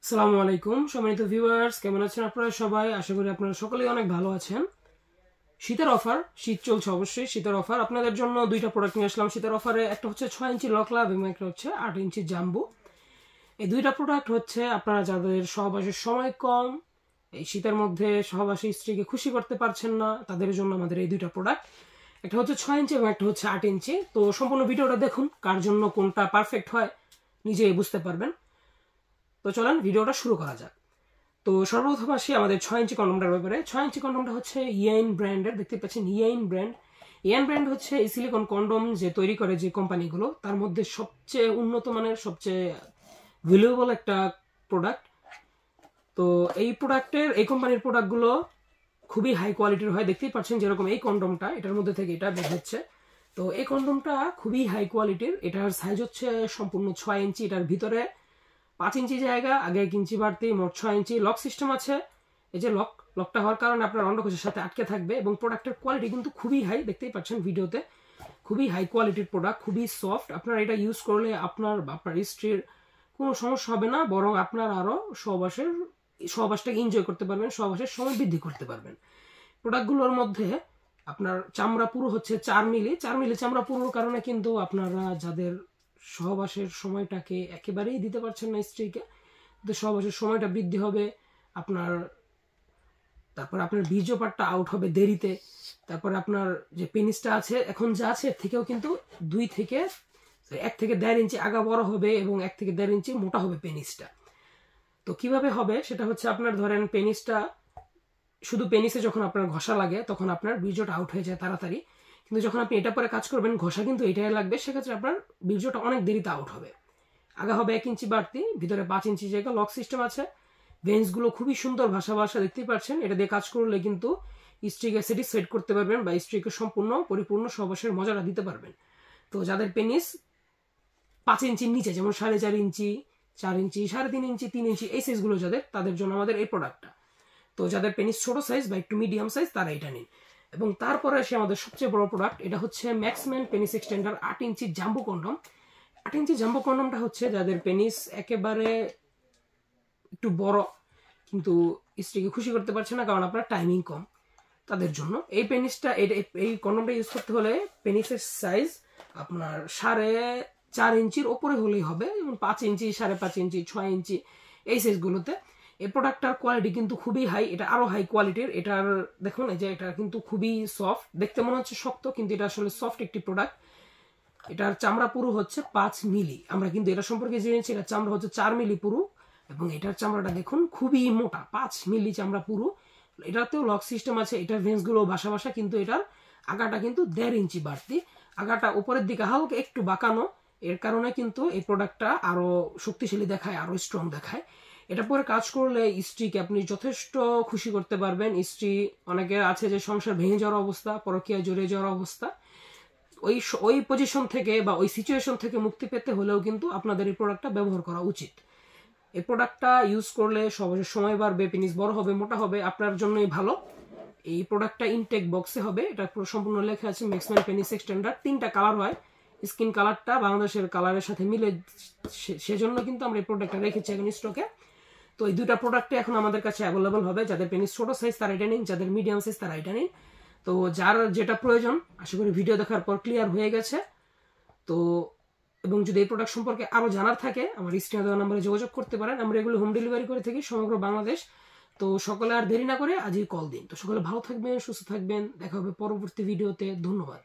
আসসালামু আলাইকুম সম্মানিত ভিউয়ার্স, কেমন আছেন আপনারা সবাই? আশা করি আপনারা সকলেই অনেক ভালো আছেন। শীতের অফার, শীত চলছে অবশ্যই। শীতের অফার আপনাদের জন্য দুইটা প্রোডাক্ট নিয়ে আসলাম শীতের অফারে। একটা হচ্ছে 6 ইঞ্চি লক লাভ এবং একটা হচ্ছে 8 ইঞ্চি জাম্বু। এই দুইটা প্রোডাক্ট হচ্ছে আপনারা যাদের সহবাসের সময় কম, এই শীতের মধ্যে সহবাসী স্ত্রীকে খুশি করতে পারছেন না, তাদের জন্য আমাদের এই দুইটা প্রোডাক্ট। একটা হচ্ছে 6 ইঞ্চি এবং একটা হচ্ছে 8 ইঞ্চি। তো সম্পূর্ণ ভিডিওটা দেখুন, কার জন্য কোনটা পারফেক্ট হয় নিজেই বুঝতে পারবেন। তো চলেন ভিডিওটা শুরু করা যাক। তো সর্বপ্রথম আসি আমাদের 6 ইঞ্চি কন্ডমটার ব্যাপারে। 6 ইঞ্চি কন্ডমটা হচ্ছে ইয়েইন ব্র্যান্ডের, দেখতে পাচ্ছেন ইয়েইন ব্র্যান্ড। ইয়েইন ব্র্যান্ড হচ্ছে এই সিলিকন কন্ডম যে তৈরি করে যে কোম্পানিগুলো, তার মধ্যে সবচেয়ে উন্নত মানের, সবচেয়ে ভ্যালুয়েবল একটা প্রোডাক্ট। তো এই প্রোডাক্টের, এই কোম্পানির প্রোডাক্টগুলো খুবই হাই কোয়ালিটির হয়। দেখতেই পাচ্ছেন যেরকম এই কন্ডমটা, এটার মধ্যে থেকে এটা বের হচ্ছে। তো এই কন্ডমটা খুবই হাই কোয়ালিটির। এটার সাইজ হচ্ছে সম্পূর্ণ 6 ইঞ্চি। এটার ভিতরে 5 ইঞ্চি জায়গা, আগে 1 ইঞ্চি বাড়তি, মোট 6 ইঞ্চি। লক সিস্টেম আছে। এই যে লকটা হওয়ার কারণে আপনার অন্ডকোষের সাথে আটকে থাকবে এবং প্রোডাক্টের কোয়ালিটি কিন্তু খুবই হাই, দেখতেই পাচ্ছেন ভিডিওতে। খুবই হাই কোয়ালিটির প্রোডাক্ট, খুবই সফট। আপনার এটা ইউজ করলে আপনার স্ত্রীর কোনো সমস্যা হবে না, বরং আপনার আরও সহবাসটাকে এনজয় করতে পারবেন, সহবাসের সময় বৃদ্ধি করতে পারবেন। প্রোডাক্টগুলোর মধ্যে আপনার চামড়া পুরো হচ্ছে 4 মিলি। 4 মিলি চামড়া পুরোর কারণে কিন্তু আপনারা যাদের সহবাসের সময়টাকে একেবারেই দিতে পারছেন না স্ত্রীকে, তো সহবাসের সময়টা বৃদ্ধি হবে আপনার। তারপর আপনার বীর্যপাতটা আউট হবে দেরিতে। তারপর আপনার যে পেনিসটা আছে এখন যা আছে এর থেকেও কিন্তু 1 থেকে 1.5 ইঞ্চি আগা বড় হবে এবং 1 থেকে 1.5 ইঞ্চি মোটা হবে পেনিসটা। তো কিভাবে হবে সেটা হচ্ছে, আপনার ধরেন পেনিসটা, শুধু পেনিসে যখন আপনার ঘষা লাগে তখন আপনার বীর্যটা আউট হয়ে যায় তাড়াতাড়ি, কিন্তু যখন আপনি এটা পরে কাজ করবেন ঘষা কিন্তু এটাই লাগবে, সেক্ষেত্রে আপনার বীর্যটা অনেক দেরিতে আউট হবে। আগা হবে 1 ইঞ্চি বাড়তি, ভিতরে 5 ইঞ্চি জায়গা। লক সিস্টেম আছে। ভেন্সগুলো খুবই সুন্দর ভাষা দেখতেই পাচ্ছেন। এটা দিয়ে কাজ করলে কিন্তু স্ত্রীকে স্যাটিসফাইড করতে পারবেন বা স্ত্রীকে সম্পূর্ণ পরিপূর্ণ সহবাসের মজাটা দিতে পারবেন। তো যাদের পেনিস 5 ইঞ্চির নিচে, যেমন 4.5 ইঞ্চি, 4 ইঞ্চি, 3.5 ইঞ্চি, 3 ইঞ্চি, এই সাইজগুলো যাদের, তাদের জন্য আমাদের এই প্রোডাক্টটা। তো যাদের পেনিস ছোট সাইজ বা একটু মিডিয়াম সাইজ তারা এটা নিন। এবং তারপরে আসে আমাদের সবচেয়ে বড় প্রোডাক্ট, এটা হচ্ছে ম্যাক্সম্যান পেনিস এক্সটেন্ডার 8 ইঞ্চি জাম্বো কন্ডম। 8 ইঞ্চি জাম্বো কন্ডমটা হচ্ছে যাদের পেনিস একেবারে একটু বড় কিন্তু স্ত্রীকে খুশি করতে পারছে না কারণ আপনার টাইমিং কম, তাদের জন্য এই পেনিসটা, এই কন্ডমটা ইউজ করতে হলে পেনিসের সাইজ আপনার 4.5 ইঞ্চির ওপরে হলেই হবে, যেমন 5 ইঞ্চি, 5.5 ইঞ্চি, 6 ইঞ্চি, এই সাইজগুলোতে। এই প্রোডাক্টটার কোয়ালিটি কিন্তু খুবই হাই, এটা আরো হাই কোয়ালিটির। এটার দেখুন, এই যে এটা কিন্তু খুবই সফট, দেখতে মনে হচ্ছে শক্ত কিন্তু এটা আসলে সফট একটি প্রোডাক্ট। এটার চামড়া পুরু হচ্ছে 5 মিলি। আমরা কিন্তু এটা সম্পর্কে জেনেছি, এটার চামড়া হচ্ছে 4 মিলি পুরু এবং এটার চামড়াটা দেখুন খুবই মোটা, 5 মিলি চামড়া পুরু। এটাতেও লক সিস্টেম আছে। এটার ভেন্সগুলো ভাষা, কিন্তু এটার আগাটা কিন্তু 1.5 ইঞ্চি বাড়তি। আগাটা উপরের দিকে হালকা একটু বাঁকানো, এর কারণে কিন্তু এই প্রোডাক্টটা আরো শক্তিশালী দেখায়, আরো স্ট্রং দেখায়। এটা পরে কাজ করলে স্ত্রীকে আপনি যথেষ্ট খুশি করতে পারবেন। স্ত্রী, অনেকে আছে যে সংসার ভেঙে যাওয়ার অবস্থা, পরকীয়া জড়িয়ে যাওয়ার অবস্থা, ওই পজিশন থেকে বা ওই সিচুয়েশন থেকে মুক্তি পেতে হলেও কিন্তু আপনাদের এই প্রোডাক্টটা ব্যবহার করা উচিত। এই প্রোডাক্টটা ইউজ করলে সহজে সময় বাড়বে, পেনিস বড় হবে, মোটা হবে, আপনার জন্যই ভালো। এই প্রোডাক্টটা ইনটেক বক্সে হবে, এটা পুরো সম্পূর্ণ লেখা আছে ম্যাক্সম্যান পেনিস এক্সটেন্ডার। 3টা কালার হয়, স্কিন কালারটা বাংলাদেশের কালারের সাথে মিলে, সেজন্য কিন্তু আমরা এই প্রোডাক্টটা রেখেছি এখন স্টকে। তো এই দুইটা প্রোডাক্টে এখন আমাদের কাছে অ্যাভেলেবল হবে। যাদের পেনিস ছোট সাইজ তারা এটা নিন, যাদের মিডিয়াম সাইজ তারা এটা নিন। তো যার যেটা প্রয়োজন, আশা করি ভিডিও দেখার পর ক্লিয়ার হয়ে গেছে। তো এবং যদি এই প্রোডাক্ট সম্পর্কে আরো জানার থাকে আমার স্ক্রিনে দেওয়া নম্বরে যোগাযোগ করতে পারেন। আমরা এগুলো হোম ডেলিভারি করে থাকি সমগ্র বাংলাদেশ। তো সকলে আর দেরি না করে আজই কল দিন। তো সকলে ভালো থাকবেন, সুস্থ থাকবেন, দেখা হবে পরবর্তী ভিডিওতে। ধন্যবাদ।